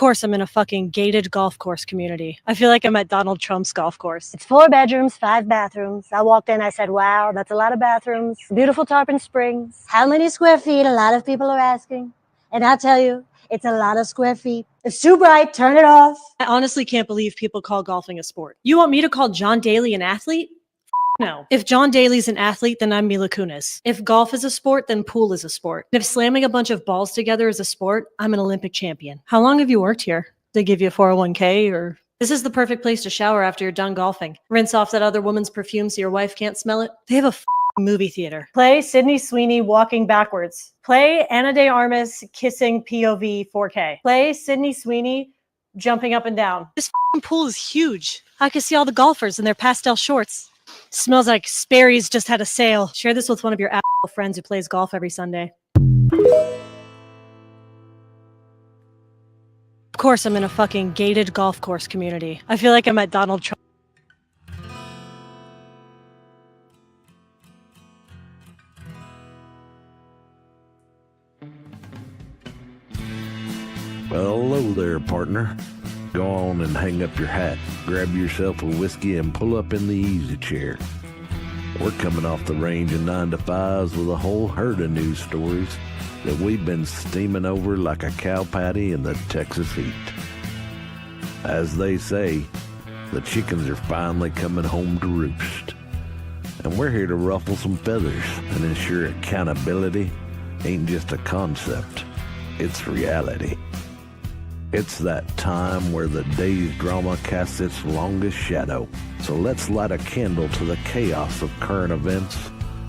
course I'm in a fucking gated golf course community. I feel like I'm at Donald Trump's golf course. It's 4 bedrooms, 5 bathrooms. I walked in, I said, wow, that's a lot of bathrooms. Beautiful Tarpon Springs. How many square feet? A lot of people are asking. And I'll tell you, it's a lot of square feet. It's too bright, turn it off. I honestly can't believe people call golfing a sport. You want me to call John Daly an athlete? No. If John Daly's an athlete, then I'm Mila Kunis. If golf is a sport, then pool is a sport. If slamming a bunch of balls together is a sport, I'm an Olympic champion. How long have you worked here? They give you a 401k or... This is the perfect place to shower after you're done golfing. Rinse off that other woman's perfume so your wife can't smell it. They have a movie theater. Play Sydney Sweeney walking backwards. Play Ana de Armas kissing POV 4K. Play Sydney Sweeney jumping up and down. This pool is huge. I can see all the golfers in their pastel shorts. Smells like Sperry's just had a sale. Share this with one of your friends who plays golf every Sunday. Of course I'm in a fucking gated golf course community. I feel like I'm at Donald Trump. Well, hello there, partner. Go on and hang up your hat, grab yourself a whiskey, and pull up in the easy chair. We're coming off the range of 9 to 5s with a whole herd of news stories that we've been steaming over like a cow patty in the Texas heat. As they say, the chickens are finally coming home to roost. And we're here to ruffle some feathers and ensure accountability ain't just a concept, it's reality. It's that time where the day's drama casts its longest shadow. So let's light a candle to the chaos of current events,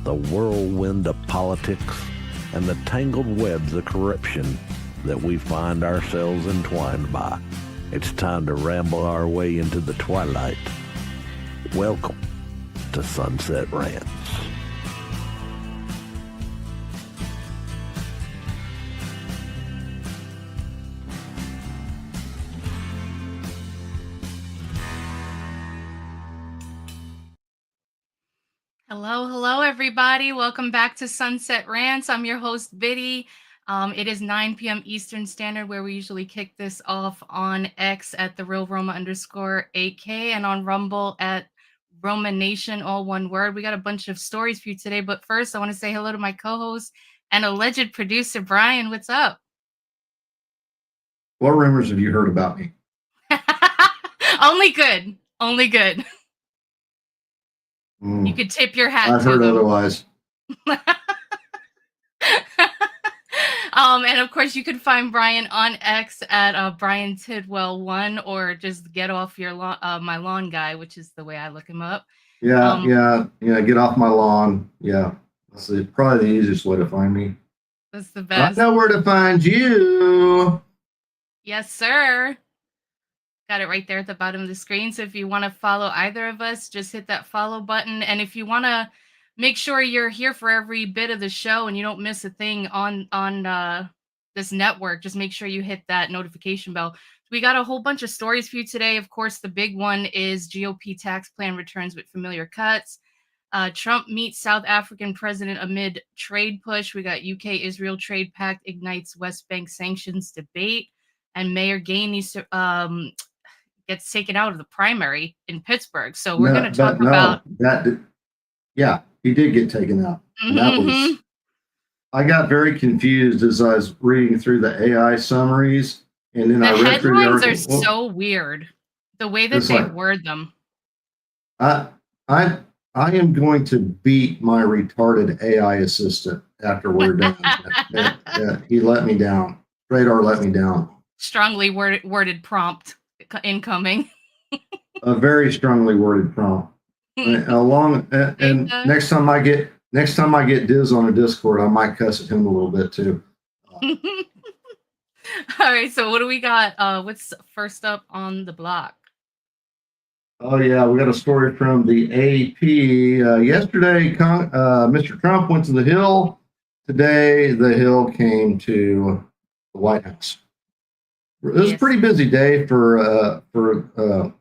the whirlwind of politics, and the tangled webs of corruption that we find ourselves entwined by. It's time to ramble our way into the twilight. Welcome to Sunset Rants. Hello, everybody. Welcome back to Sunset Rants. I'm your host, Biddy. It is 9 p.m. Eastern Standard, where we usually kick this off on X at @TheRealRoma_8K and on Rumble at Roma Nation, all one word. We got a bunch of stories for you today, but first I want to say hello to my co-host and alleged producer, Brian. What's up? What rumors have you heard about me? Only good. You could tip your hat. I've heard otherwise. And of course, you can find Brian on X at Brian Tidwell1, or just get off your my lawn guy, which is the way I look him up. Yeah. Get off my lawn. Yeah, that's probably the easiest way to find me. That's the best. I know where to find you. Yes, sir. Got it right there at the bottom of the screen. So if you want to follow either of us, just hit that follow button. And if you want to make sure you're here for every bit of the show and you don't miss a thing on this network, just make sure you hit that notification bell. We got a whole bunch of stories for you today. Of course, the big one is GOP tax plan returns with familiar cuts. Trump meets South African president amid trade push. We got UK-Israel trade pact ignites West Bank sanctions debate. And Mayor Gain needs to gets taken out of the primary in Pittsburgh. So we're going to talk about that. Yeah, he did get taken out. Mm-hmm. I got very confused as I was reading through the AI summaries, and then I read through the headlines article. are so weird, the way that they word them. I am going to beat my retarded AI assistant after we're done. He let me down. Radar let me down. Strongly worded prompt incoming. A very strongly worded prompt. And next time I get Diz on a Discord, I might cuss at him a little bit too. All right, so what do we got? What's first up on the block? Oh yeah, we got a story from the AP. Yesterday, Mr. Trump went to the Hill. Today, the Hill came to the White House. It was a pretty busy day for the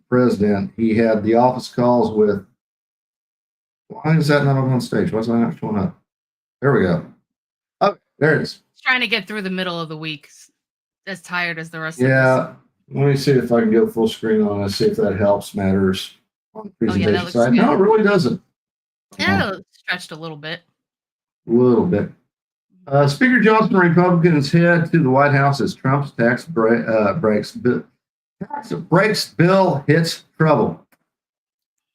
president. He had the office calls with. Why is that not on stage? Why's that not showing up? There we go. Oh, there it is. Trying to get through the middle of the week. as tired as the rest of us. Yeah. Let me see if I can go full screen on this, see if that helps matters on the Oh, yeah, that presentation looks side. good. No, it really doesn't. Yeah, stretched a little bit. A little bit. Speaker Johnson and Republicans head to the White House as Trump's tax breaks bill hits trouble.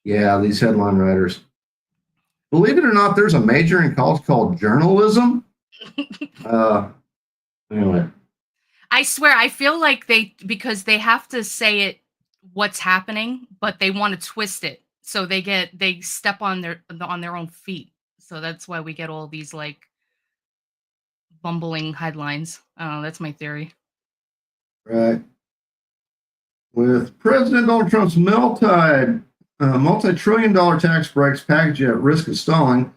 Yeah, these headline writers. Believe it or not, there's a major in college called journalism. Anyway. I swear, I feel like because they have to say it what's happening, but they want to twist it. So they step on their own feet. So that's why we get all these like bumbling headlines. That's my theory. Right. With President Donald Trump's multi-trillion-dollar tax breaks package at risk of stalling,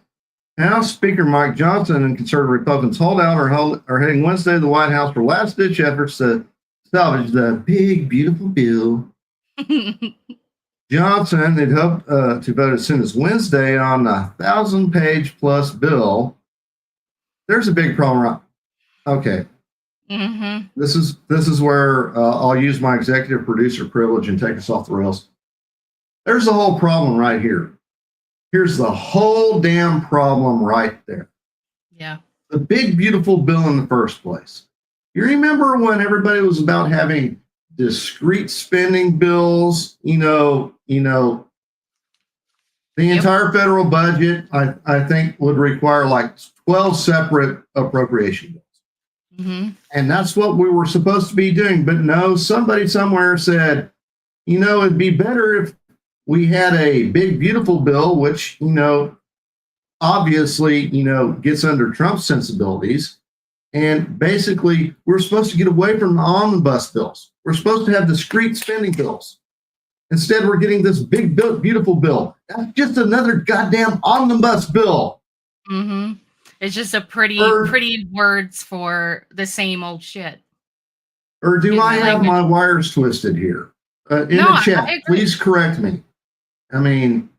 House Speaker Mike Johnson and conservative Republicans holdout are heading Wednesday to the White House for last-ditch efforts to salvage the big, beautiful bill. Johnson had hoped to vote as soon as Wednesday on a 1,000-page-plus bill. There's a big problem. Okay. Mm-hmm. This is where I'll use my executive producer privilege and take us off the rails. There's the whole problem right here. Here's the whole damn problem right there. Yeah. The big, beautiful bill in the first place. You remember when everybody was about having discrete spending bills, the entire federal budget, I think, would require like 12 separate appropriation bills. Mm-hmm. And that's what we were supposed to be doing. But no, somebody somewhere said, it'd be better if we had a big, beautiful bill, which, obviously, gets under Trump's sensibilities. And basically, we're supposed to get away from the omnibus bills. We're supposed to have discrete spending bills. Instead, we're getting this big, beautiful bill. That's just another goddamn omnibus bill. Mm-hmm. It's just a pretty words for the same old shit. Or do I have my wires twisted here? In the chat, please correct me. I mean,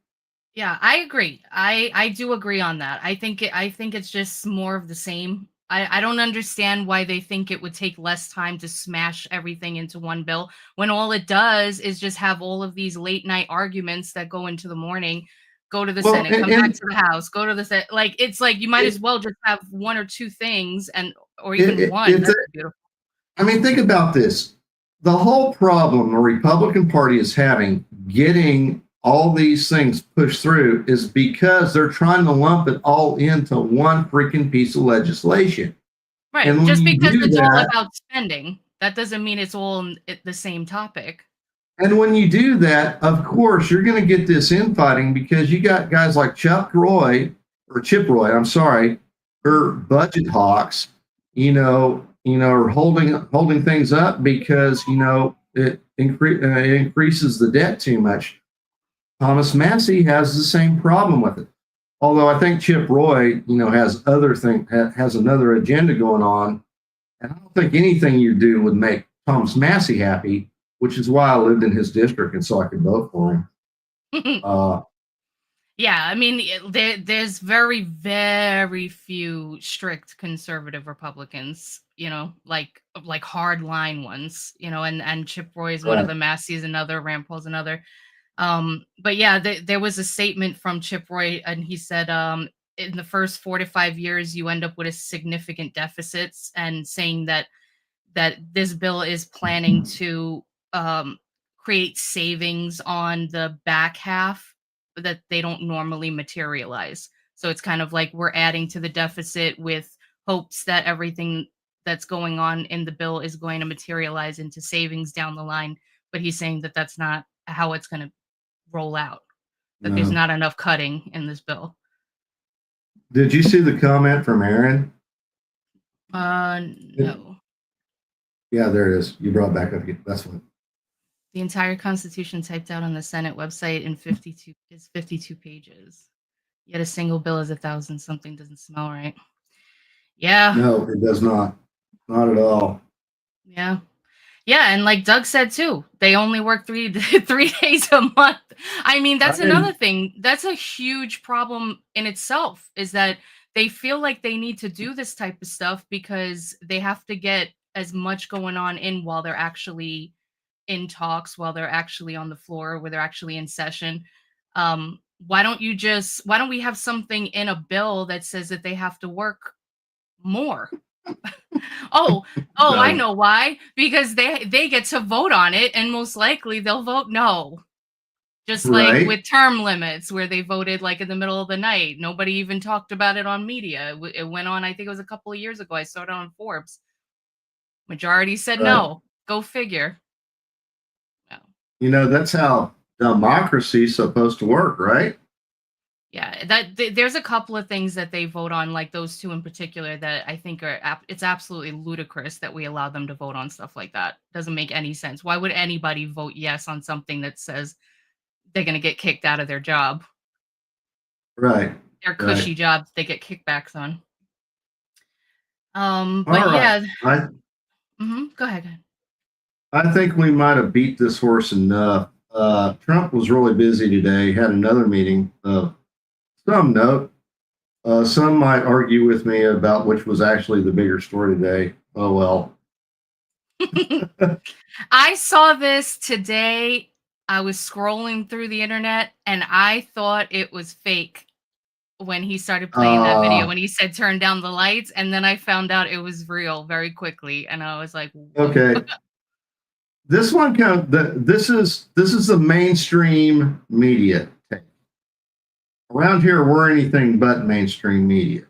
yeah, I agree. I do agree on that. I think it's just more of the same. I don't understand why they think it would take less time to smash everything into one bill when all it does is just have all of these late night arguments that go into the morning, go to the Senate, come back to the House, go to the Senate. Like, it's like you might as well just have one or two things or even one. That's beautiful. I mean, think about this. The whole problem the Republican Party is having getting all these things pushed through is because they're trying to lump it all into one freaking piece of legislation. Right. And just because it's all about spending, that doesn't mean it's all the same topic. And when you do that, of course, you're going to get this infighting because you got guys like Chip Roy, or budget hawks, are holding things up because, it increases the debt too much. Thomas Massey has the same problem with it. Although I think Chip Roy, has another agenda going on. And I don't think anything you do would make Thomas Massey happy, which is why I lived in his district and so I could vote for him. Yeah, I mean, there's very, very few strict conservative Republicans, like hard line ones, and Chip Roy is one of them, Massey is another, Rand Paul's another. But yeah, there was a statement from Chip Roy, and he said, in the first 4 to 5 years, you end up with a significant deficits, and saying that this bill is planning to create savings on the back half that they don't normally materialize. So it's kind of like we're adding to the deficit with hopes that everything that's going on in the bill is going to materialize into savings down the line. But he's saying that that's not how it's going to roll out, that there's not enough cutting in this bill. Did you see the comment from Aaron? No. Yeah, there it is. You brought it back up again. That's fine. The entire Constitution typed out on the Senate website in 52 pages. Yet a single bill is 1,000 something. Doesn't smell right. Yeah. No, it does not. Not at all. Yeah. Yeah, and like Doug said too, they only work 3 days a month. I mean, that's another thing. That's a huge problem in itself, is that they feel like they need to do this type of stuff because they have to get as much going on in while they're actually in talks, while they're actually on the floor, where they're actually in session. Why don't we have something in a bill that says that they have to work more? Oh, I know why. Because they get to vote on it, and most likely they'll vote no. Just like Right. with term limits, where they voted like in the middle of the night. Nobody even talked about it on media. It went on, I think it was a couple of years ago. I saw it on Forbes. Majority said Right. no. Go figure. No. You know, that's how democracy's supposed to work, right? Yeah, there's a couple of things that they vote on, like those two in particular, that I think it's absolutely ludicrous that we allow them to vote on stuff like that. Doesn't make any sense. Why would anybody vote yes on something that says they're going to get kicked out of their job? Right. Their cushy jobs they get kickbacks on. All But right. yeah. Go ahead. I think we might have beat this horse enough. Trump was really busy today, had another meeting of some note. Some might argue with me about which was actually the bigger story today. Oh, well. I saw this today. I was scrolling through the internet and I thought it was fake when he started playing that video, when he said turn down the lights, and then I found out it was real very quickly, and I was like, whoa. Okay. This one this is the mainstream media take. Around here, we're anything but mainstream media.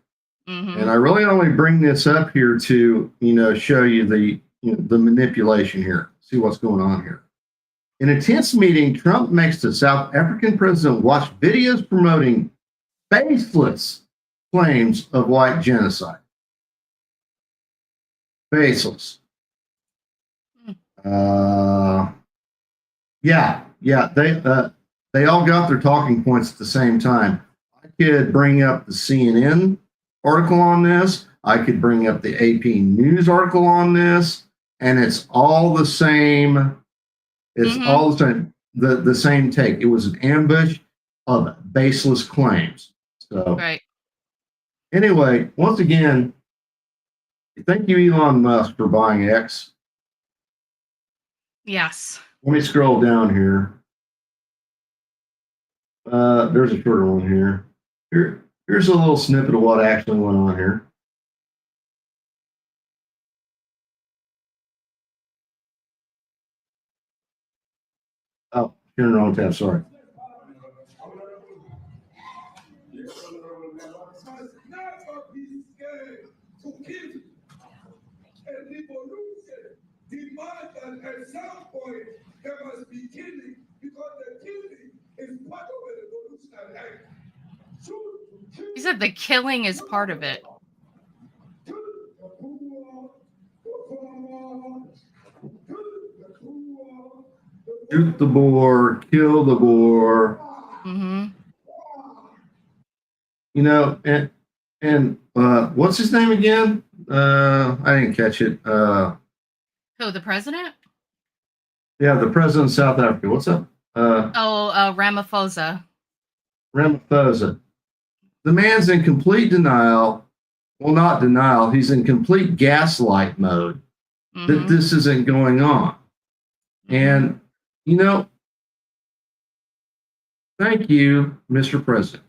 And I really only bring this up here to, show you the manipulation here, see what's going on here. In a tense meeting, Trump makes the South African president watch videos promoting baseless claims of white genocide. Baseless. They all got their talking points at the same time. I could bring up the CNN article on this. I could bring up the AP News article on this, and it's all the same. It's all the same. The same take. It was an ambush of baseless claims. So, right. Anyway, once again, thank you, Elon Musk, for buying X. Yes. Let me scroll down here. There's a shorter one here. Here's a little snippet of what actually went on here. Oh, you're in the wrong tab, sorry. Demand that at some point there must be killing, because the killing is part of the revolutionary act. He said the killing is part of it. Shoot the boar, kill the boar. And what's his name again? I didn't catch it. Who, the president? Yeah, the president of South Africa. What's up? Ramaphosa. Ramaphosa. The man's in complete denial. Well, not denial. He's in complete gaslight mode that this isn't going on. And, thank you, Mr. President.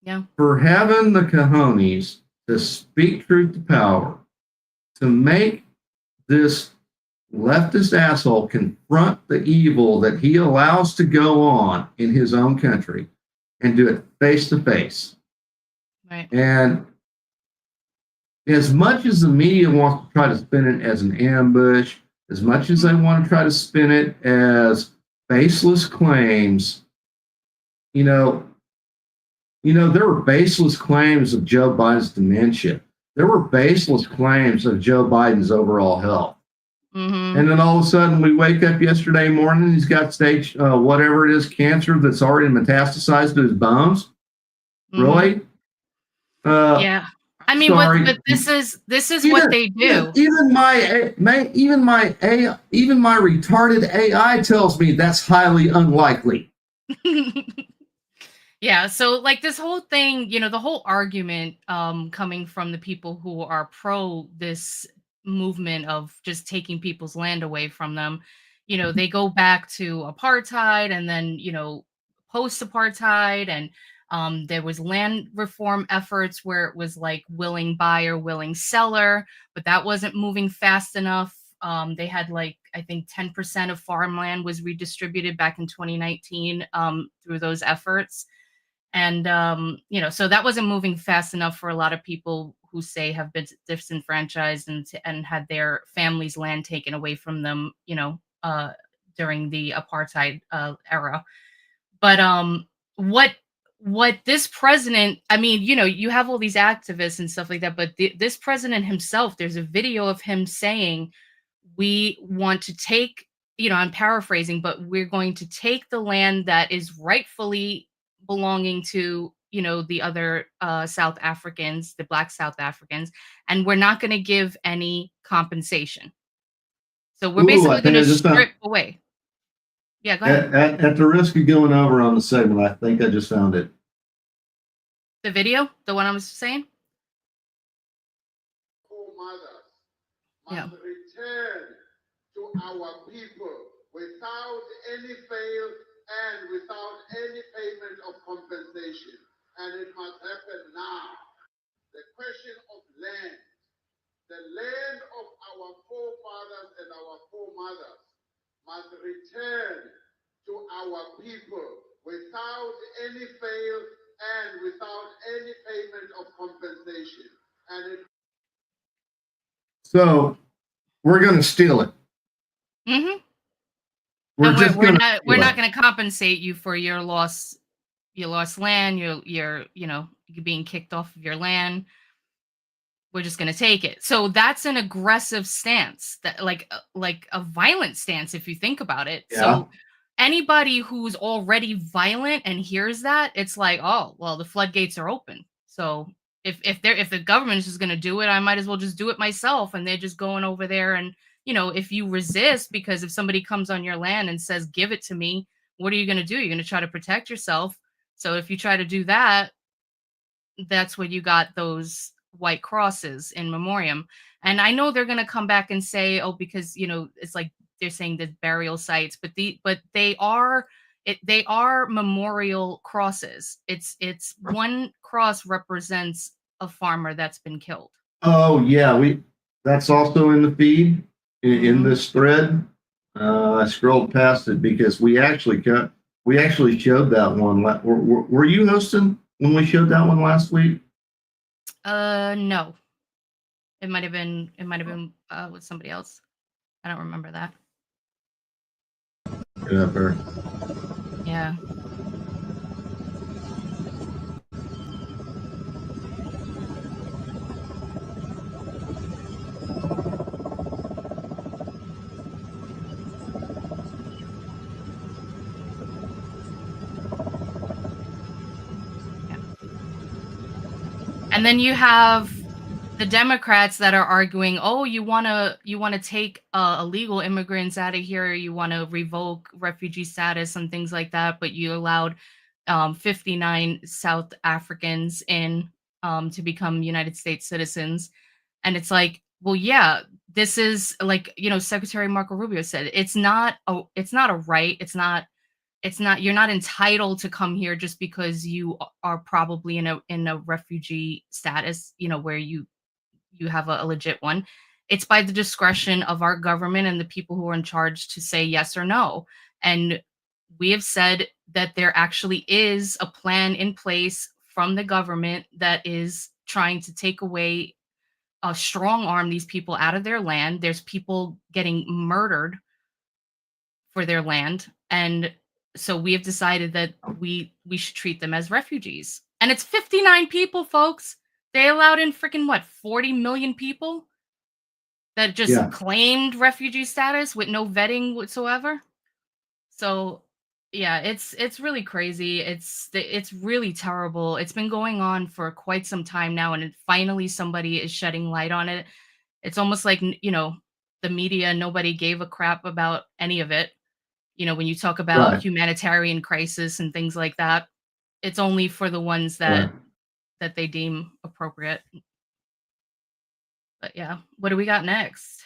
Yeah. For having the cojones to speak truth to power, to make this leftist asshole confront the evil that he allows to go on in his own country and do it face to face. Right. And as much as the media wants to try to spin it as an ambush, as much as they want to try to spin it as baseless claims, there were baseless claims of Joe Biden's dementia. There were baseless claims of Joe Biden's overall health. And then all of a sudden we wake up yesterday morning, he's got stage, whatever it is, cancer that's already metastasized to his bones. Really? Yeah. I mean, but this is what they do. Even my retarded AI tells me that's highly unlikely. Yeah, so like this whole thing, the whole argument coming from the people who are pro this, movement of just taking people's land away from them. You know, they go back to apartheid and then, you know, post apartheid, and there was land reform efforts where it was like willing buyer, willing seller, but that wasn't moving fast enough. They had like, I think 10% of farmland was redistributed back in 2019 through those efforts. And, you know, so that wasn't moving fast enough for a lot of people who say have been disenfranchised and had their families' land taken away from them, you know, during the apartheid era. But what this president, I mean, you know, you have all these activists and stuff like that, but this president himself, there's a video of him saying, we want to take, you know, I'm paraphrasing, but we're going to take the land that is rightfully belonging to, you know, the other South Africans, the Black South Africans, and we're not going to give any compensation. So we're Ooh, I basically think going I to just found strip away. Yeah, go ahead. at the risk of going over on the segment, I think I just found it. The video, the one I was saying. Mothers Yeah. must return to our people without any fail and without any payment of compensation. And it must happen now. The question of land, the land of our forefathers and our foremothers must return to our people without any fail and without any payment of compensation. And it So we're going to steal it. Mm-hmm. We're And just we're going not we're not going to compensate you for your lost land, your you know, you being kicked off of your land. We're just going to take it. So that's an aggressive stance, that like a violent stance if you think about it. Yeah. So anybody who's already violent and hears that, it's like, oh, well, the floodgates are open. So if the government is just going to do it, I might as well just do it myself. And they're just going over there. And, you know, if you resist, because if somebody comes on your land and says, give it to me, what are you going to do? You're going to try to protect yourself. So if you try to do that, that's when you got those white crosses in memoriam. And I know they're going to come back and say, oh, because, you know, it's like they're saying the burial sites, but they are memorial crosses. It's one cross represents a farmer that's been killed. Oh yeah, that's also in the feed in Mhm. this thread. I scrolled past it because we actually showed that one. Were you hosting when we showed that one last week? No. It might have been with somebody else. I don't remember that. Yeah, fair. Yeah. Yeah. And then you have the Democrats that are arguing, oh, you want to take illegal immigrants out of here, you want to revoke refugee status and things like that, but you allowed 59 South Africans in to become United States citizens. And it's like, well, yeah, this is like, you know, Secretary Marco Rubio said, it's not a right. It's not, you're not entitled to come here just because you are probably in a refugee status, you know, where you have a legit one. It's by the discretion of our government and the people who are in charge to say yes or no. And we have said that there actually is a plan in place from the government that is trying to take away, strong arm these people out of their land. There's people getting murdered for their land. And so we have decided that we should treat them as refugees. And it's 59 people, folks. They allowed in freaking what, 40 million people that just Yeah. claimed refugee status with no vetting whatsoever. So yeah, it's really crazy. It's really terrible. It's been going on for quite some time now, and finally somebody is shedding light on it. It's almost like, you know, the media, nobody gave a crap about any of it. You know, when you talk about Right. humanitarian crisis and things like that, it's only for the ones Right. that they deem appropriate. But yeah, what do we got next?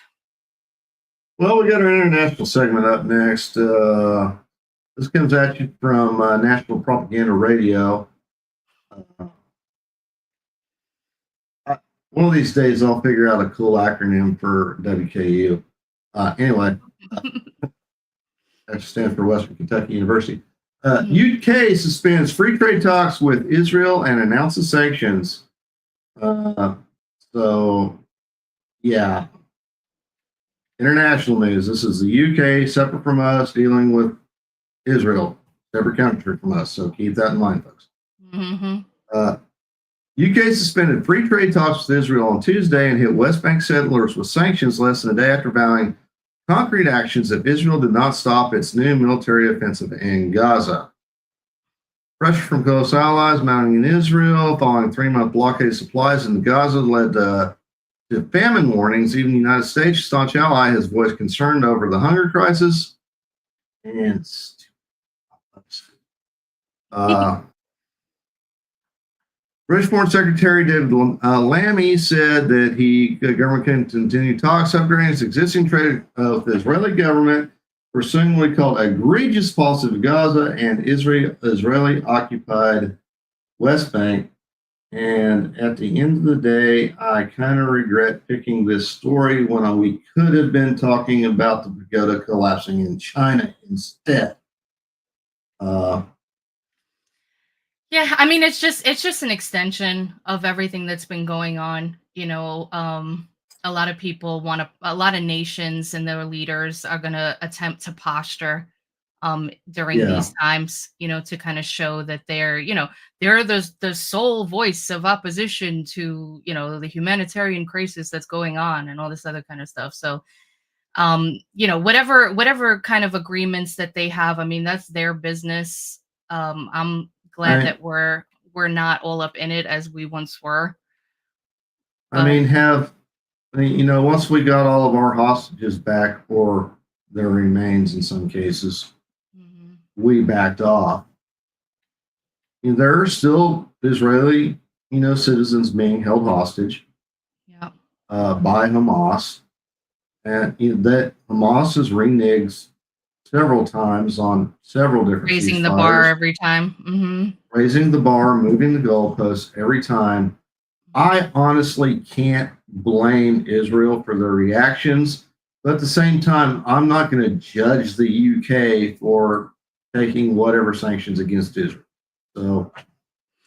Well, we got our international segment up next. This comes at you from National Propaganda Radio. One of these days, I'll figure out a cool acronym for WKU. Anyway, that stands for Western Kentucky University. UK suspends free trade talks with Israel and announces sanctions. So, yeah. International news. This is the UK, separate from us, dealing with Israel, separate country from us. So keep that in mind, folks. UK suspended free trade talks with Israel on Tuesday and hit West Bank settlers with sanctions less than a day after vowing concrete actions if Israel did not stop its new military offensive in Gaza. Pressure from close allies mounting in Israel following a 3-month blockade of supplies in Gaza led to famine warnings. Even the United States, staunch ally, has voiced concern over the hunger crisis. And British Foreign Secretary David Lammy said that the government can continue talks upgrading its existing trade with the Israeli government, pursuing what he called egregious policy of Gaza and Israeli-occupied West Bank. And at the end of the day, I kind of regret picking this story when we could have been talking about the pagoda collapsing in China instead. Yeah, I mean, it's just an extension of everything that's been going on. You know, a lot of people a lot of nations and their leaders are going to attempt to posture during these times, you know, to kind of show that they're the sole voice of opposition to, you know, the humanitarian crisis that's going on and all this other kind of stuff. So, you know, whatever kind of agreements that they have, I mean, that's their business. I'm glad that we're not all up in it as we once were. I mean, you know, once we got all of our hostages back, or their remains in some cases, we backed off. You know, there are still Israeli, you know, citizens being held hostage by Hamas, and you know, that Hamas has reneged several times on several different raising the bar every time. Raising the bar, moving the goalposts every time. I honestly can't blame Israel for their reactions, but at the same time, I'm not going to judge the UK for taking whatever sanctions against Israel. So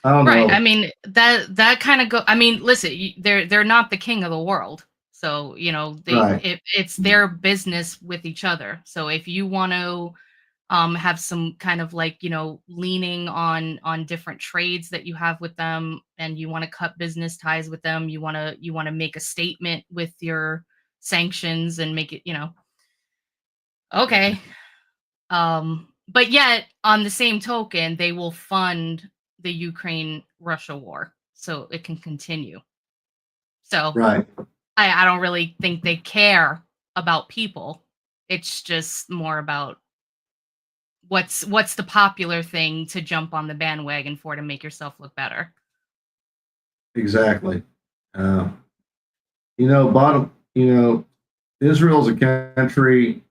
I don't know. Right. I mean, that kind of I mean, listen, they're not the king of the world. So, you know, it's their business with each other. So if you want to have some kind of like, you know, leaning on different trades that you have with them, and you want to cut business ties with them, you want to make a statement with your sanctions and make it, you know, okay. But yet on the same token, they will fund the Ukraine-Russia war so it can continue. So I don't really think they care about people. It's just more about what's the popular thing to jump on the bandwagon for to make yourself look better. Exactly. You know, Israel's a country,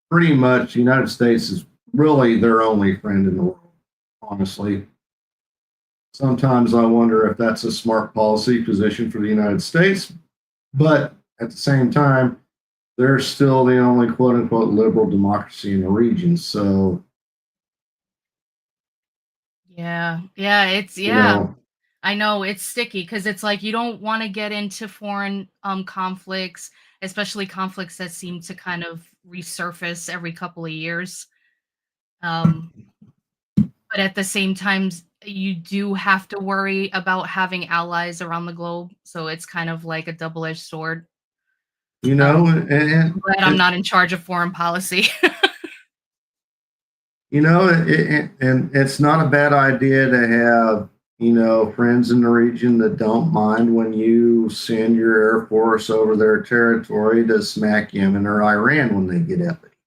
pretty much the United States is really their only friend in the world, honestly. Sometimes I wonder if that's a smart policy position for the United States, but at the same time, they're still the only quote unquote liberal democracy in the region. So, it's you know, I know it's sticky because it's like you don't want to get into foreign conflicts, especially conflicts that seem to kind of resurface every couple of years. But at the same time, you do have to worry about having allies around the globe. So it's kind of like a double-edged sword. You know, I'm glad I'm not in charge of foreign policy. You know, and it's not a bad idea to have, you know, friends in the region that don't mind when you send your Air Force over their territory to smack Yemen or Iran when they get uppity.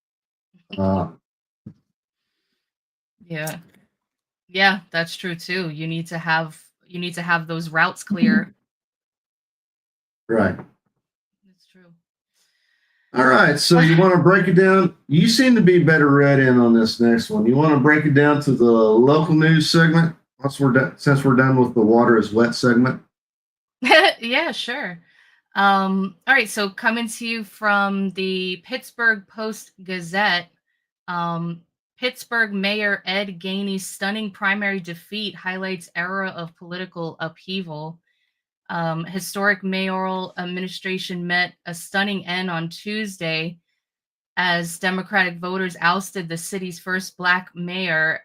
Yeah, that's true too. You need to have those routes clear. Right. That's true. All right. So you want to break it down? You seem to be better read in on this next one. You want to break it down to the local news segment since we're done with the water is wet segment? Yeah, sure. All right, so coming to you from the Pittsburgh Post-Gazette, Pittsburgh Mayor Ed Gainey's stunning primary defeat highlights era of political upheaval. Historic mayoral administration met a stunning end on Tuesday as Democratic voters ousted the city's first Black mayor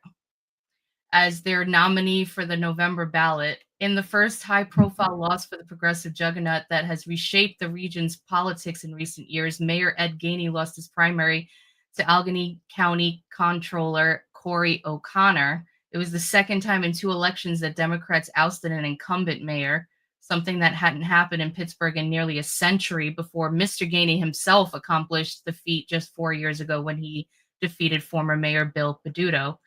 as their nominee for the November ballot. In the first high-profile loss for the progressive juggernaut that has reshaped the region's politics in recent years, Mayor Ed Gainey lost his primary to Allegheny County Comptroller Corey O'Connor. It was the second time in 2 elections that Democrats ousted an incumbent mayor, something that hadn't happened in Pittsburgh in nearly a century before Mr. Gainey himself accomplished the feat just 4 years ago when he defeated former Mayor Bill Peduto.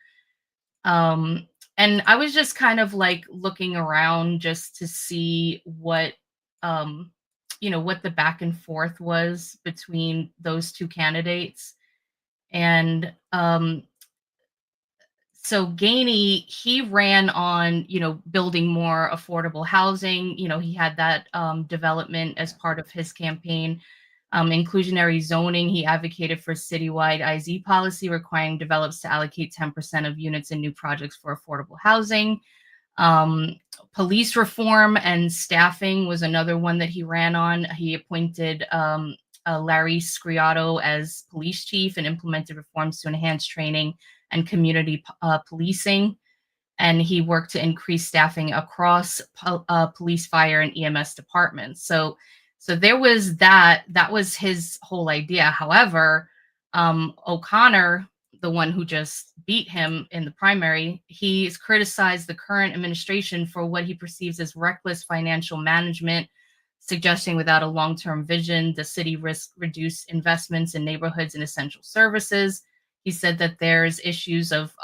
And I was just kind of like looking around just to see what, what the back and forth was between those 2 candidates. And so Gainey, he ran on, building more affordable housing. He had that development as part of his campaign. Inclusionary zoning, he advocated for citywide IZ policy requiring developers to allocate 10% of units in new projects for affordable housing. Police reform and staffing was another one that he ran on. He appointed Larry Scriato as police chief and implemented reforms to enhance training and community policing. And he worked to increase staffing across police, fire, and EMS departments. So there was that was his whole idea. However, O'Connor, the one who just beat him in the primary, he's criticized the current administration for what he perceives as reckless financial management, suggesting without a long-term vision, the city risks reduced investments in neighborhoods and essential services. He said that there's issues of,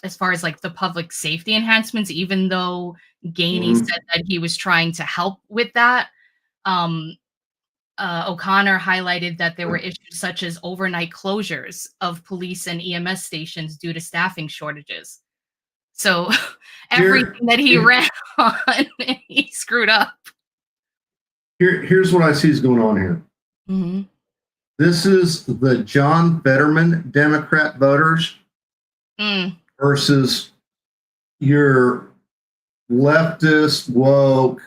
as far as like the public safety enhancements, even though Gainey said that he was trying to help with that. O'Connor highlighted that there were issues such as overnight closures of police and EMS stations due to staffing shortages. So everything that he ran on, he screwed up. Here's what I see is going on here. Mm-hmm. This is the John Fetterman Democrat voters versus your leftist, woke,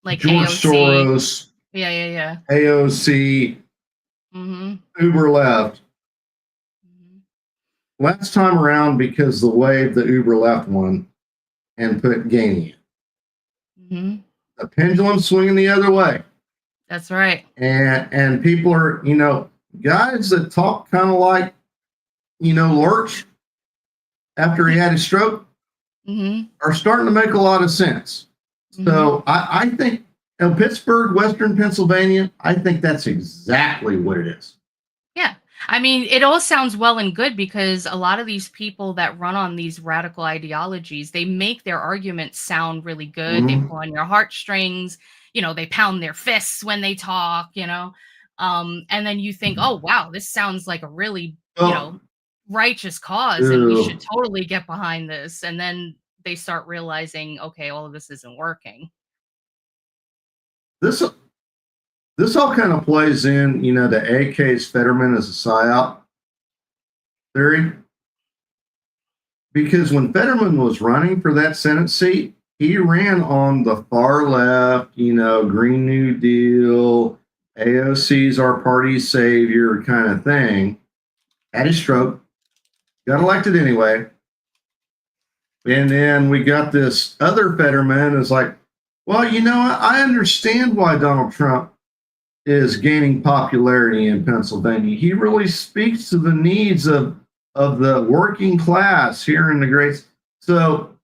like George AOC. Soros, Yeah. AOC, Uber left. Last time around, because the wave the Uber left won and put Gainey in. The pendulum swinging the other way. That's right. And people are, guys that talk kind of like, Lurch after he had his stroke are starting to make a lot of sense. So I think Pittsburgh, Western Pennsylvania, I think that's exactly what it is. Yeah. I mean, it all sounds well and good because a lot of these people that run on these radical ideologies, they make their arguments sound really good. They pull on your heartstrings, they pound their fists when they talk, and then you think, oh, wow, this sounds like a really, righteous cause and we should totally get behind this. And then they start realizing, okay, all of this isn't working. This all kind of plays in, the AK's Fetterman as a psyop theory. Because when Fetterman was running for that Senate seat, he ran on the far left, Green New Deal, AOC's our party's savior kind of thing. Had his stroke, got elected anyway. And then we got this other Fetterman is like, well, I understand why Donald Trump is gaining popularity in Pennsylvania. He really speaks to the needs of the working class here in the great. So,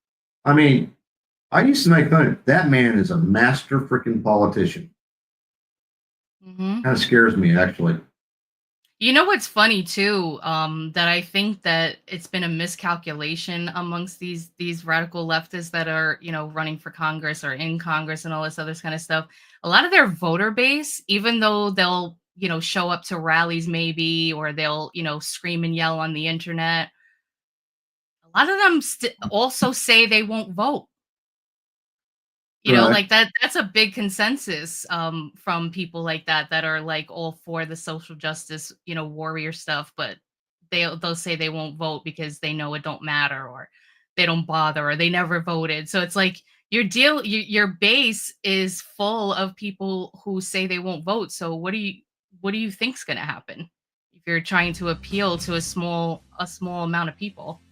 I mean, I used to make fun of that man is a master freaking politician. Kind of scares me, actually. You know what's funny too? That I think that it's been a miscalculation amongst these radical leftists that are, running for Congress or in Congress and all this other kind of stuff. A lot of their voter base, even though they'll, show up to rallies maybe, or they'll, scream and yell on the internet, a lot of them also say they won't vote. Right. Like that's a big consensus from people like that are like all for the social justice, warrior stuff, but they'll say they won't vote because they know it don't matter, or they don't bother, or they never voted. So it's like your base is full of people who say they won't vote. So what do you think's going to happen if you're trying to appeal to a small amount of people?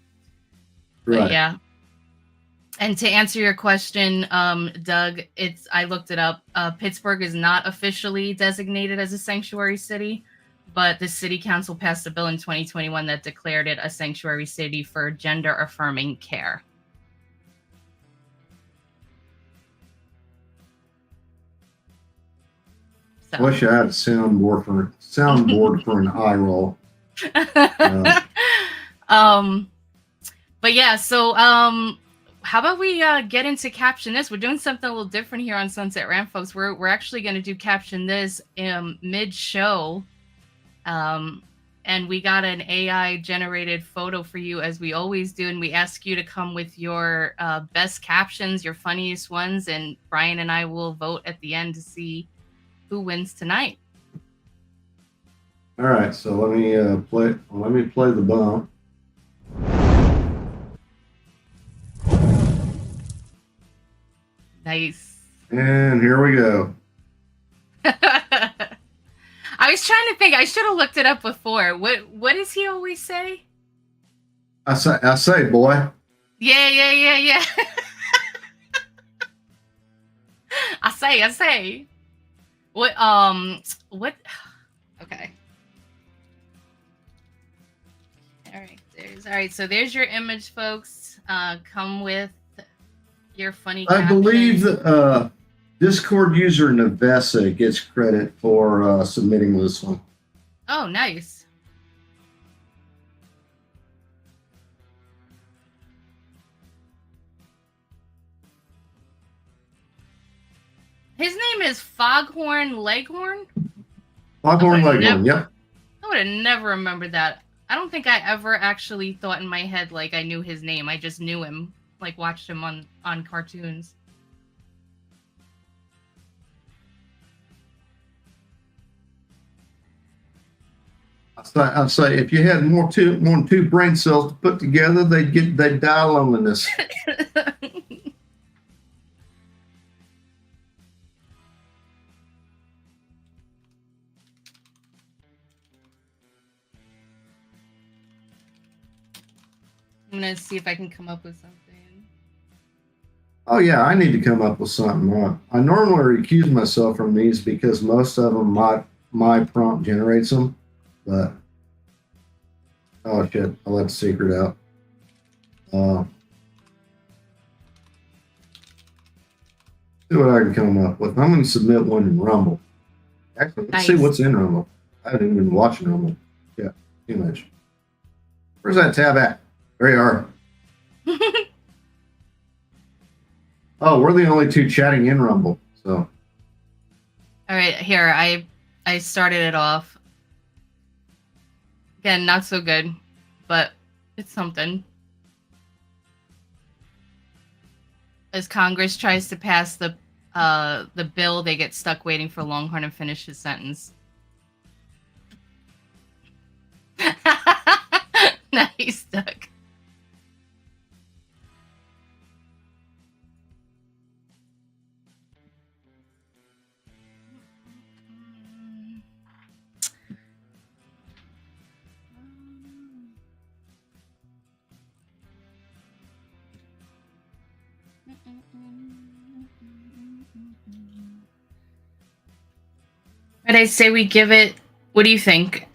But Right. yeah. And to answer your question, Doug, I looked it up. Pittsburgh is not officially designated as a sanctuary city, but the city council passed a bill in 2021 that declared it a sanctuary city for gender affirming care. So. Wish I had a soundboard for an eye roll. But yeah, so how about we get into Caption This? We're doing something a little different here on Sunset Rant, folks. We're actually going to do Caption This mid-show. And we got an AI-generated photo for you, as we always do. And we ask you to come with your best captions, your funniest ones. And Brian and I will vote at the end to see who wins tonight. All right, so let me play the bump. Nice. And here we go. I was trying to think. I should have looked it up before. What does he always say? I say, boy. Yeah. I say. What? Okay. All right. So there's your image, folks. Come with your funny I caption. believe that Discord user Navessa gets credit for submitting this one. Oh, nice. His name is Foghorn Leghorn? Foghorn Leghorn, yep. I would have never remembered that. I don't think I ever actually thought in my head like I knew his name. I just knew him, like watched him on cartoons. I'd say if you had more than two brain cells to put together, they'd die of loneliness. I'm gonna see if I can come up with something. Oh yeah, I need to come up with something. I normally recuse myself from these because most of them my prompt generates them, but oh shit, I let the secret out. See what I can come up with. I'm going to submit one in Rumble. Actually, let's see what's in Rumble. I haven't even been watching Rumble. Yeah, image. Where's that tab at? There you are. Oh, we're the only two chatting in Rumble. So. All right, here I started it off. Again, not so good, but it's something. As Congress tries to pass the bill, they get stuck waiting for Longhorn to finish his sentence. Nice, Doug. But I say we give it, what do you think?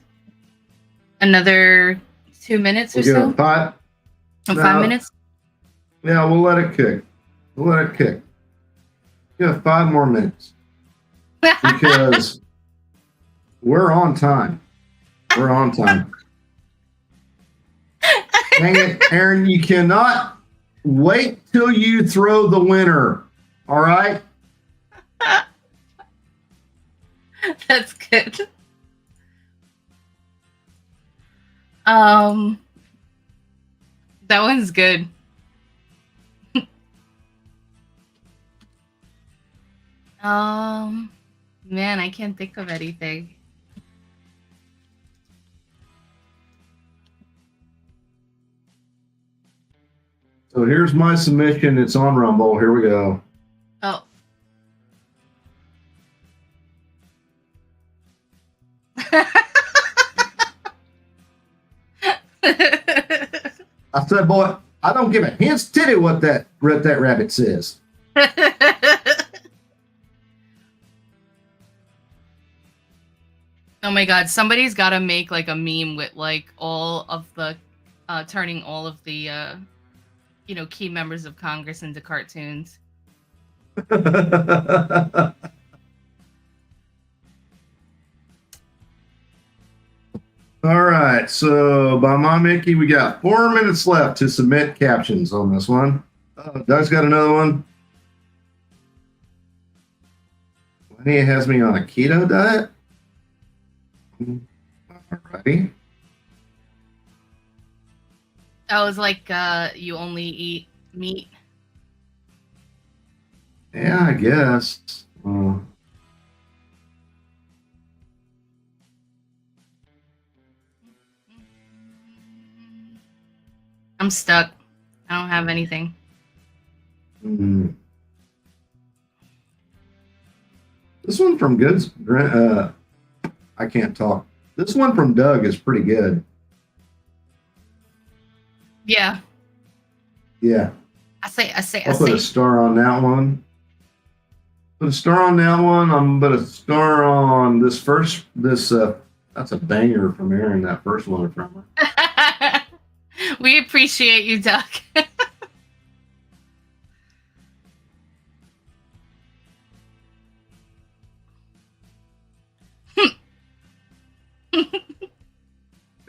Another 2 minutes or so? 5 minutes? Yeah, we'll let it kick. Yeah, 5 more minutes. Because we're on time. We're on time. Dang it, Aaron, you cannot wait till you throw the winner. All right? That's good. That one's good. Man, I can't think of anything. So here's my submission. It's on Rumble. Here we go. Oh. I said, boy, I don't give a hint's titty what that rabbit says. Oh my god, somebody's got to make like a meme with like all of the turning all of the key members of Congress into cartoons. All right, so by my Mickey, we got 4 minutes left to submit captions on this one. Doug's got another one. Lenny has me on a keto diet. Alrighty. I was like, you only eat meat. Yeah, I guess. I'm stuck. I don't have anything. This one from Goods. I can't talk. This one from Doug is pretty good. Yeah. Yeah. I say. I'll put a star on that one. Put a star on that one. I'm gonna put a star on this first. That's a banger from Aaron. That first one from her. We appreciate you, Doug.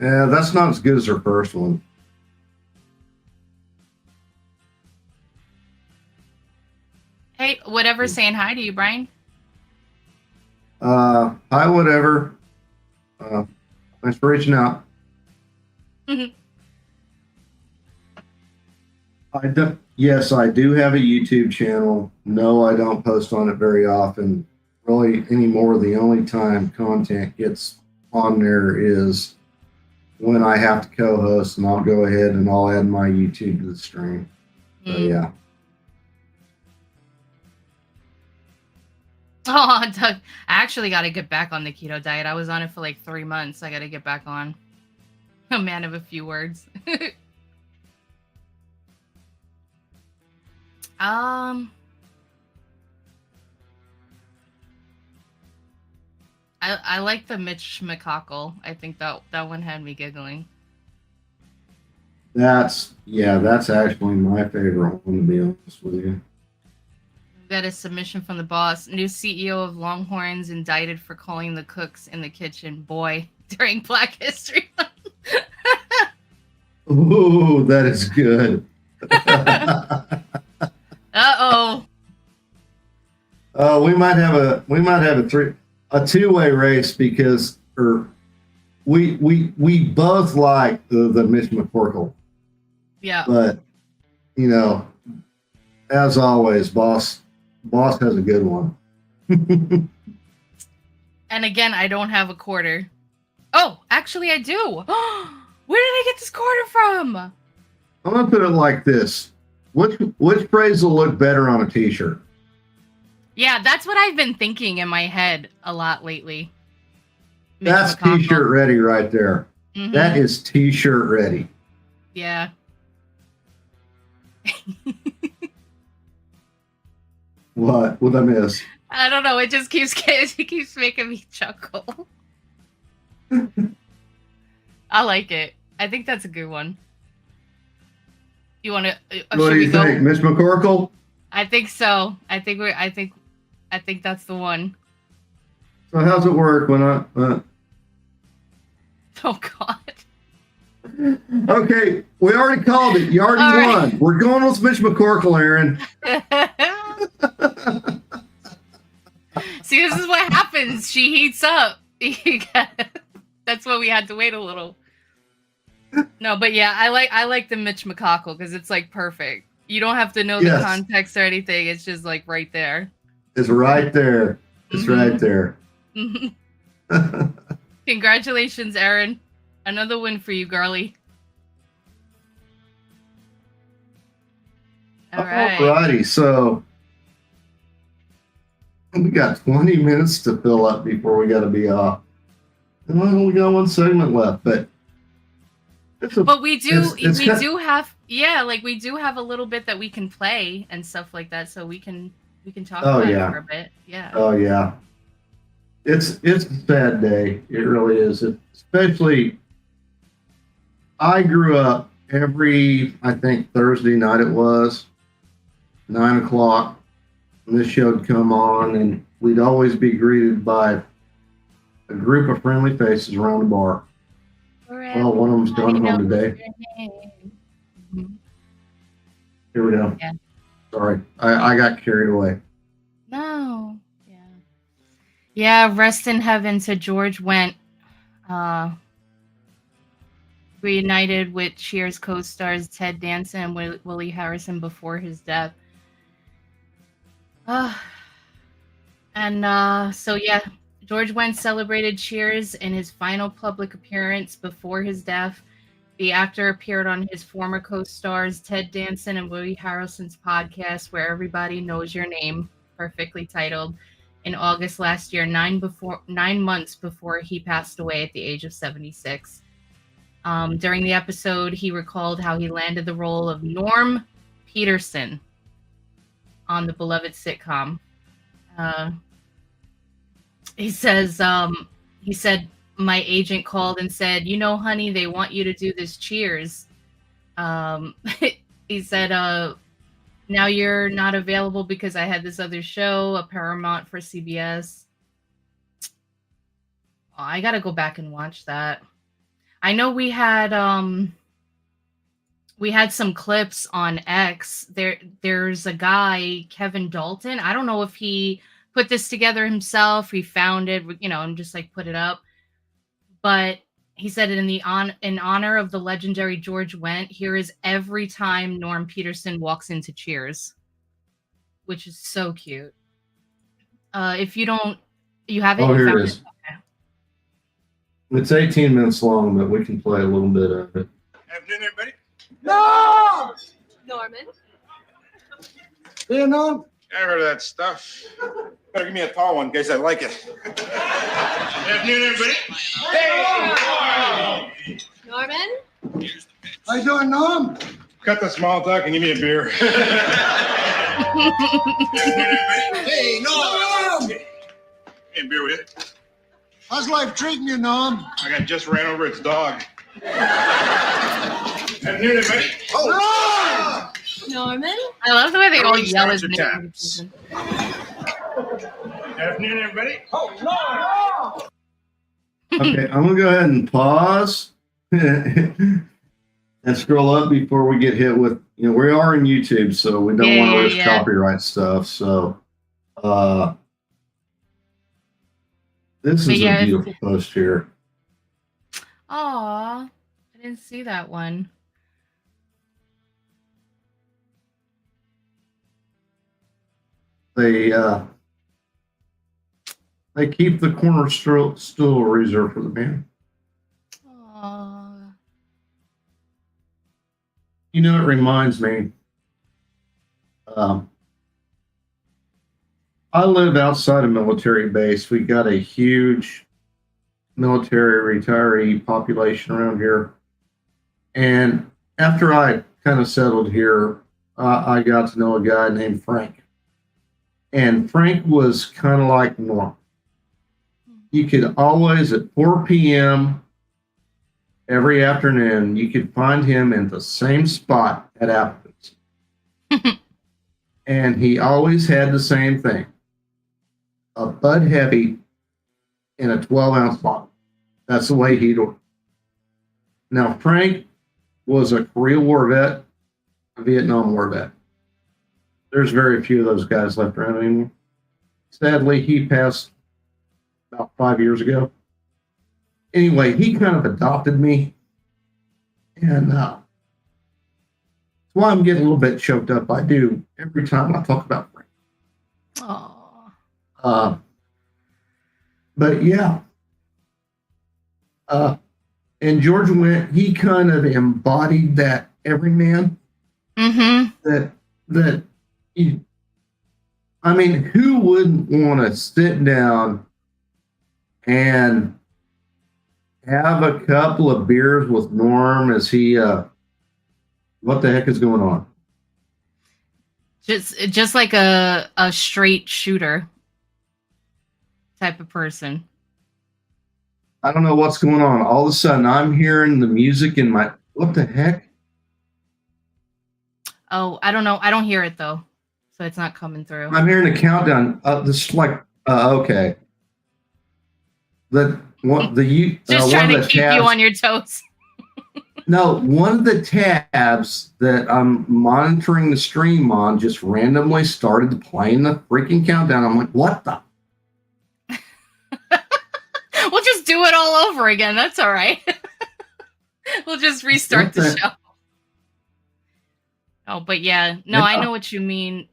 Yeah, that's not as good as her first one. Hey, whatever's saying hi to you, Brian. Hi, whatever. Thanks for reaching out. Yes, I do have a YouTube channel. No, I don't post on it very often. Really, anymore, the only time content gets on there is when I have to co-host, and I'll go ahead and I'll add my YouTube to the stream. So, yeah. Oh, Doug, I actually got to get back on the keto diet. I was on it for like 3 months. I got to get back on. A man of a few words. I like the Mitch McCockle. I think that one had me giggling. That's actually my favorite one, to be honest with you. We've got a submission from the boss. New CEO of Longhorns indicted for calling the cooks in the kitchen boy during Black History Month. Ooh, that is good. Uh-oh. We might have a two-way race because we both like the Mitch McCorkle. Yeah. But as always, boss has a good one. And again, I don't have a quarter. Oh, actually I do. Where did I get this quarter from? I'm gonna put it like this. Which phrase will look better on a t-shirt? Yeah, that's what I've been thinking in my head a lot lately. Mitch That's McConnell. t-shirt ready right there. Mhm. That is t-shirt ready. Yeah. What would I miss? I don't know. It just keeps making me chuckle. I like it. I think that's a good one. You want to? What do you think, Mitch McCorkle? I think so. I think that's the one. So how's it work when Oh God. Okay, we already called it. You already All right. won. We're going with Mitch McCorkle, Aaron. See, this is what happens. She heats up. That's why we had to wait a little. No, but yeah, I like the Mitch McCorkle because it's like perfect. You don't have to know the Yes. context or anything. It's just like right there. It's right there. It's right there. Congratulations, Aaron. Another win for you, girly. All right. Alrighty, so we got 20 minutes to fill up before we got to be off. And we only got one segment left, but But we do it's we kind- do have we do have a little bit that we can play and stuff like that, so we can talk Oh, about yeah. it for a bit. Yeah. Oh yeah, it's a sad day. It really is. Especially, I grew up every, I think Thursday night it was 9 o'clock. And this show would come on, and we'd always be greeted by a group of friendly faces around the bar. Well, one of them's gone home today. Here we go. Yeah. Sorry, I got carried away. No. Yeah. Yeah, rest in heaven to George Wendt. Reunited with Cheers co-stars Ted Danson and Willie Harrison before his death. So yeah, George Wendt celebrated Cheers in his final public appearance before his death. The actor appeared on his former co-stars Ted Danson and Willie Harrison's podcast, Where Everybody Knows Your Name, perfectly titled, in August last year, 9 months before he passed away at the age of 76. During the episode, he recalled how he landed the role of Norm Peterson on the beloved sitcom. He said, my agent called and said, you know, honey, they want you to do this Cheers. He said, now you're not available because I had this other show, a Paramount for CBS. Oh, I got to go back and watch that. I know we had some clips on X. There's a guy, Kevin Dalton. I don't know if he put this together himself. He found it, and just like put it up. But he said it in honor of the legendary George Wendt. Here is every time Norm Peterson walks into Cheers, which is so cute. If you haven't. Oh, here found it is. It's 18 minutes long, but we can play a little bit of it. Afternoon, everybody. No! Norman. You know? I heard of that stuff. Better give me a tall one, guys. I like it. Afternoon, everybody. Hey! Norman. How you doing, Norm? Cut the small talk and give me a beer. Hey, Norm! Hey, beer with you. How's life treating you, Norm? I got just ran over its dog. Afternoon, everybody. Oh! Norman. I love the way they all Everyone yell starts his your name. taps. Afternoon, everybody. Okay, I'm gonna go ahead and pause and scroll up before we get hit with. We are in YouTube, so we don't want to risk copyright stuff. So, this But is yeah, a beautiful post here. Aw, I didn't see that one. They keep the corner stool reserved for the band. Aw. It reminds me. I live outside a military base. We got a huge military retiree population around here. And after I kind of settled here, I got to know a guy named Frank. And Frank was kind of like Norm. You could always, at 4 p.m. every afternoon, you could find him in the same spot at Applebee's. And he always had the same thing. A Bud Heavy in a 12-ounce bottle. That's the way he'd order. Now, Frank was a Korea War vet, a Vietnam War vet. There's very few of those guys left around anymore. Sadly, he passed about 5 years ago. Anyway, he kind of adopted me. And that's why I'm getting a little bit choked up. I do every time I talk about Frank. Oh. But yeah. And George Wendt, he kind of embodied that everyman. Mm-hmm. That I mean, who wouldn't want to sit down and have a couple of beers with Norm as he what the heck is going on? Just like a straight shooter type of person. I don't know what's going on. All of a sudden I'm hearing the music in my what the heck? Oh, I don't know. I don't hear it though. So it's not coming through. I'm hearing a countdown. This is like okay. Just trying to keep you on your toes. No, one of the tabs that I'm monitoring the stream on just randomly started playing the freaking countdown. I'm like, what the? We'll just do it all over again. That's all right. We'll just restart the show. Oh, but yeah, no, Yeah. I know what you mean.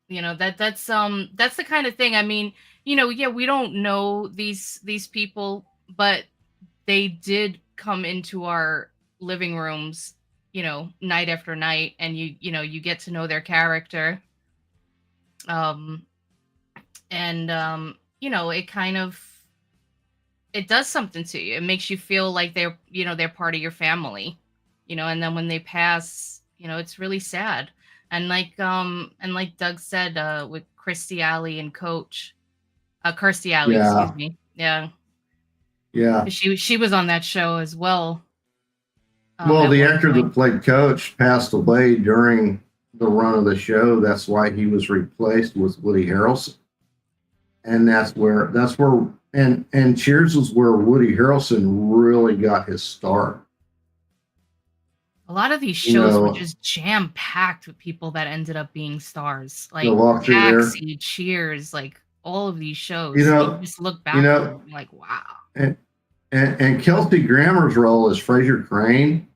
You know, that's the kind of thing. I mean, you know, yeah, we don't know these people, but they did come into our living rooms, you know, night after night, and you get to know their character. You know, it does something to you. It makes you feel like they're part of your family, you know, and then when they pass, you know, it's really sad. And like Doug said, with Kirstie Alley and Coach, Kirstie Alley, Yeah. excuse me. Yeah. Yeah. She was on that show as well. Well, at the one actor point. that played Coach passed away during the run of the show. That's why he was replaced with Woody Harrelson. And that's where and Cheers was where Woody Harrelson really got his start. A lot of these You shows know, were just jam packed with people that ended up being stars, like The Walk Through There. Taxi, Cheers, like all of these shows. You know- just look back, you know- and you're like, wow. And Kelsey Grammer's role as Fraser Crane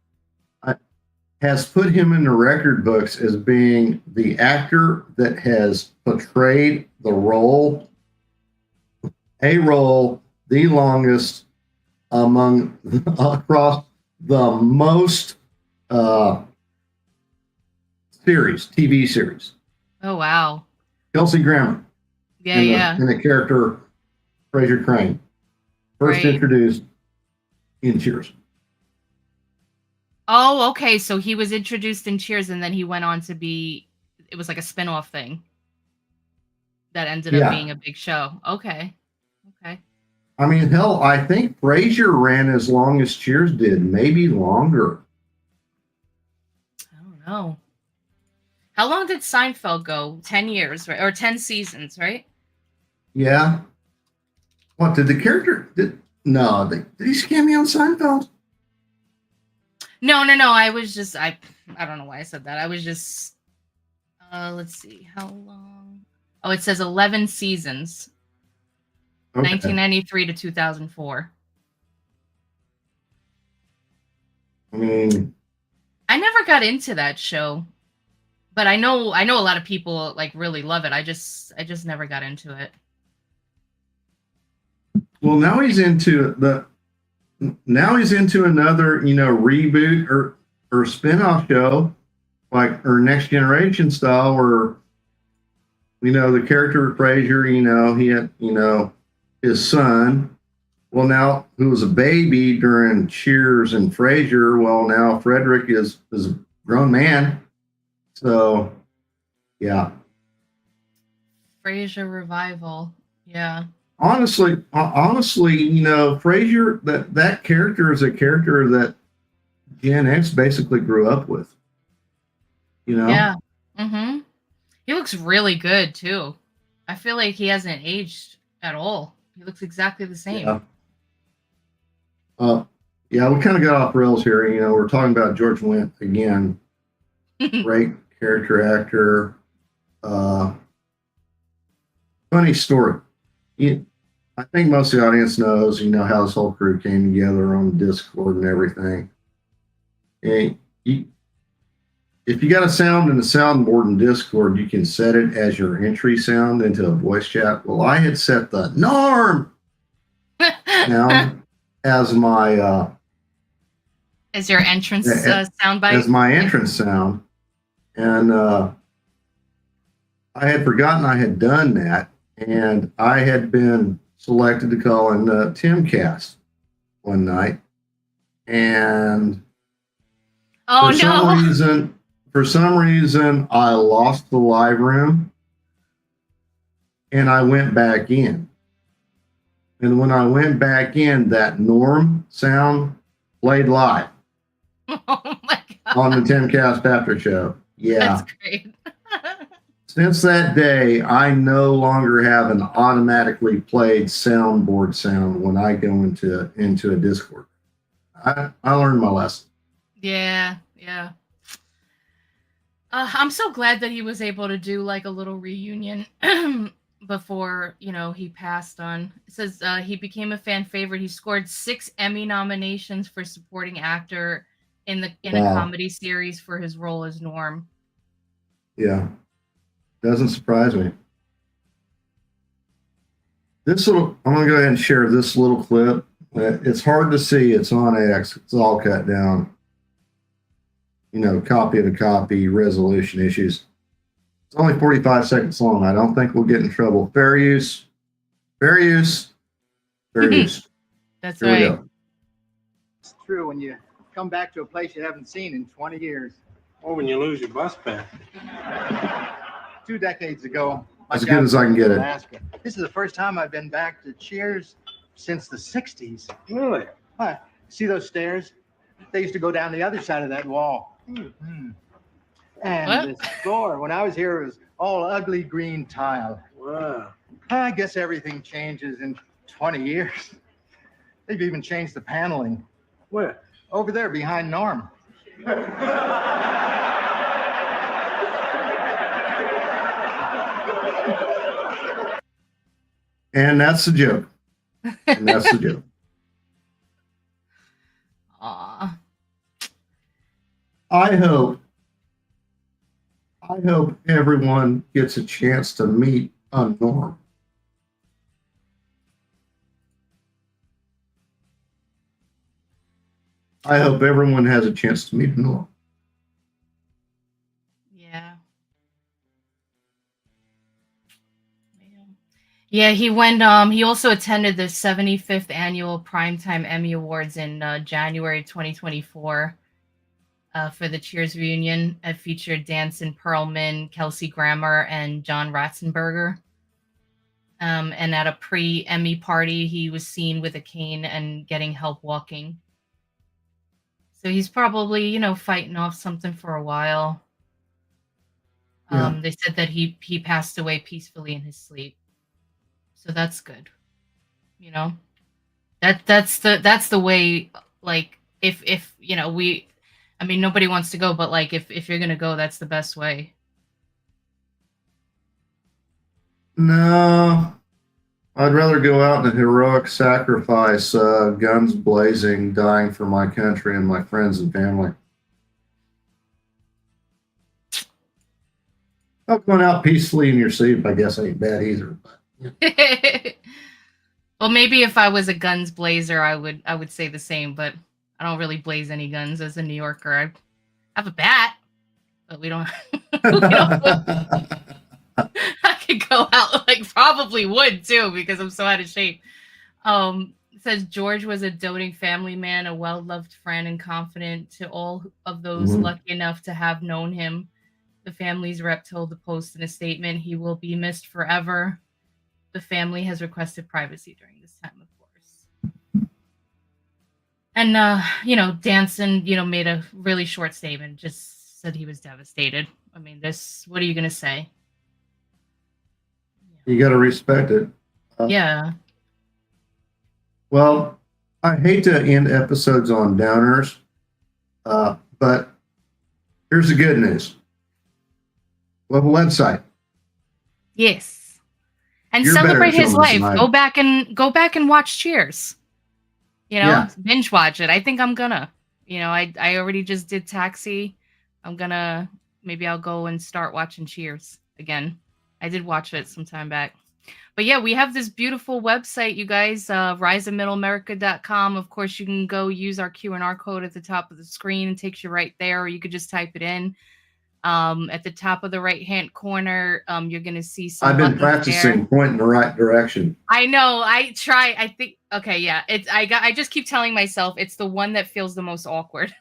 has put him in the record books as being the actor that has portrayed the role the longest across the most TV series. Oh wow. Kelsey Grammer Yeah, in the character Fraser Crane, first Right. introduced in Cheers. Oh, okay. So he was introduced in Cheers, and then he went on to be. It was like a spin-off thing that ended Yeah. up being a big show. Okay. I mean, hell, I think Frasier ran as long as Cheers did, maybe longer. I don't know. How long did Seinfeld go? 10 years, right? Or 10 seasons, right? Yeah. What did the character did? No, did he scam me on Seinfeld? No. I was just I don't know why I said that. I was just let's see how long. Oh, it says 11 seasons, Okay. 1993 to 2004. I mean, I never got into that show, but I know a lot of people like really love it. I just never got into it. well, now he's into another, reboot or spin-off show, like or Next Generation style, where the character of Frasier, he had, his son. Well, now who was a baby during Cheers and Frasier. Well, now Frederick is a grown man. So, yeah. Frasier revival. Yeah. Honestly, Frasier, that character is a character that Gen X basically grew up with. Yeah. Mm-hmm. He looks really good too. I feel like he hasn't aged at all. He looks exactly the same. Yeah. Yeah, we kind of got off rails here. You know, we're talking about George Wendt again. Great character actor. Funny story. I think most of the audience knows, you know, how this whole crew came together on Discord and everything. And if you got a sound in the soundboard in Discord, you can set it as your entry sound into a voice chat. Well, I had set the Norm sound as my As your entrance soundbite? as my entrance sound. And I had forgotten I had done that. And I had been selected to call in Timcast one night. And oh, for some reason, I lost the live room and I went back in. And when I went back in, that Norm sound played live. Oh my God. On the Timcast After Show. Yeah. That's great. Since that day, I no longer have an automatically played soundboard sound when I go into a Discord. I learned my lesson. Yeah. I'm so glad that he was able to do like a little reunion before, you know, he passed on. It says he became a fan favorite. He scored 6 Emmy nominations for supporting actor in a comedy series for his role as Norm. Yeah. Doesn't surprise me. I'm going to go ahead and share this little clip. It's hard to see. It's on X. It's all cut down. You know, copy of a copy, resolution issues. It's only 45 seconds long. I don't think we'll get in trouble. Fair use. Fair use. Fair use. That's Here right. we go. It's true when you come back to a place you haven't seen in 20 years. Or when you lose your bus pass. 2 decades ago. As good as I can get it. Alaska. This is the first time I've been back to Cheers since the 60s. Really? What? See those stairs? They used to go down the other side of that wall. Mm-hmm. And this floor, when I was here, it was all ugly green tile. Wow. I guess everything changes in 20 years. They've even changed the paneling. Where? Over there behind Norm. And that's the joke. And that's the joke. Aw. I hope everyone gets a chance to meet a Norm. I hope everyone has a chance to meet a Norm. Yeah, he went. He also attended the 75th annual Primetime Emmy Awards in January 2024 for the Cheers reunion. It featured Danson Perlman, Kelsey Grammer, and John Ratzenberger. And at a pre-Emmy party, he was seen with a cane and getting help walking. So he's probably, you know, fighting off something for a while. Yeah. They said that he passed away peacefully in his sleep. So that's good. You know, that's the way, like, if you know, I mean, nobody wants to go, but like, if you're going to go, that's the best way. No, I'd rather go out in a heroic sacrifice, guns blazing, dying for my country and my friends and family. Well, going out peacefully in your sleep, I guess, ain't bad either. But, yeah. Well, maybe if I was a guns blazer, I would say the same, but I don't really blaze any guns as a New Yorker. I have a bat, but we don't. I could go out, like, probably would too, because I'm so out of shape. It says George was a doting family man, a well-loved friend, and confident to all of those lucky enough to have known him. The family's rep told the Post in a statement, "He will be missed forever. The family has requested privacy during this time, of course." And, you know, Danson, you know, made a really short statement, just said he was devastated. I mean, what are you going to say? You got to respect it. Yeah. Well, I hate to end episodes on downers, but here's the good news. We have a website. Yes. And You're better celebrate at his showing us life. than I Go back and watch Cheers. You know, Yeah. binge watch it. I think I'm gonna. You know, I already just did Taxi. Maybe I'll go and start watching Cheers again. I did watch it some time back. But yeah, we have this beautiful website, you guys, riseofmiddleamerica.com. Of course, you can go use our Q&R code at the top of the screen. It takes you right there, or you could just type it in. At the top of the right-hand corner, you're going to see some I've been buttons practicing there. pointing the right direction. I know. I try. I think. Okay, yeah. I just keep telling myself it's the one that feels the most awkward.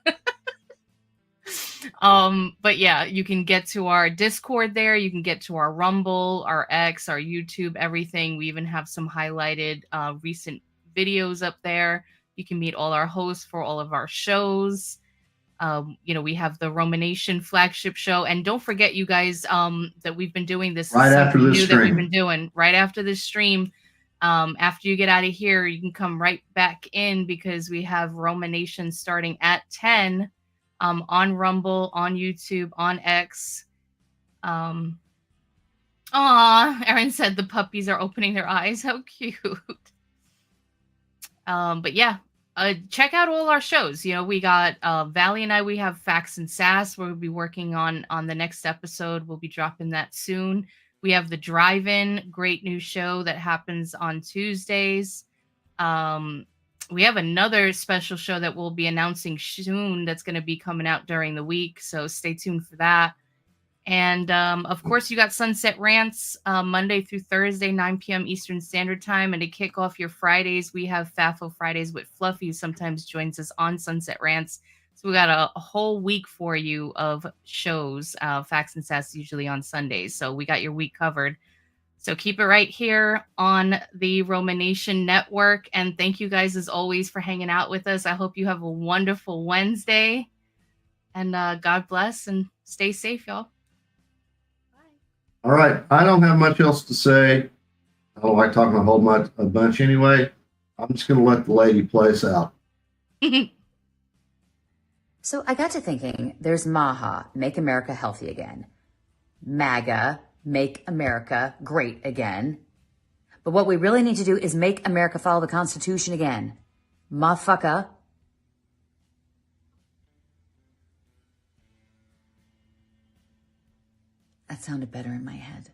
But yeah, you can get to our Discord there. You can get to our Rumble, our X, our YouTube, everything. We even have some highlighted recent videos up there. You can meet all our hosts for all of our shows. We have the Romanation flagship show, and don't forget, you guys, that we've been doing this Right after something this new that we've stream. been doing right after this stream. After you get out of here, you can come right back in because we have Romanation starting at 10 on Rumble, on YouTube, on X. Erin said the puppies are opening their eyes. How cute. But yeah, check out all our shows. You know, we got Valley and I, we have Facts and Sass. We'll be working on the next episode. We'll be dropping that soon. We have the Drive-In, great new show that happens on Tuesdays. We have another special show that we'll be announcing soon that's going to be coming out during the week, so stay tuned for that. And of course, you got Sunset Rants Monday through Thursday, 9 p.m. Eastern Standard Time. And to kick off your Fridays, we have FAFO Fridays with Fluffy, who sometimes joins us on Sunset Rants. So we got a whole week for you of shows. Facts and Sass usually on Sundays, so we got your week covered. So keep it right here on the Romanation Network. And thank you guys, as always, for hanging out with us. I hope you have a wonderful Wednesday. And God bless and stay safe, y'all. All right. I don't have much else to say. I don't like talking a bunch anyway. I'm just going to let the lady play us out. So I got to thinking, there's MAHA, Make America Healthy Again. MAGA, Make America Great Again. But what we really need to do is make America follow the Constitution again. Motherfucker. That sounded better in my head.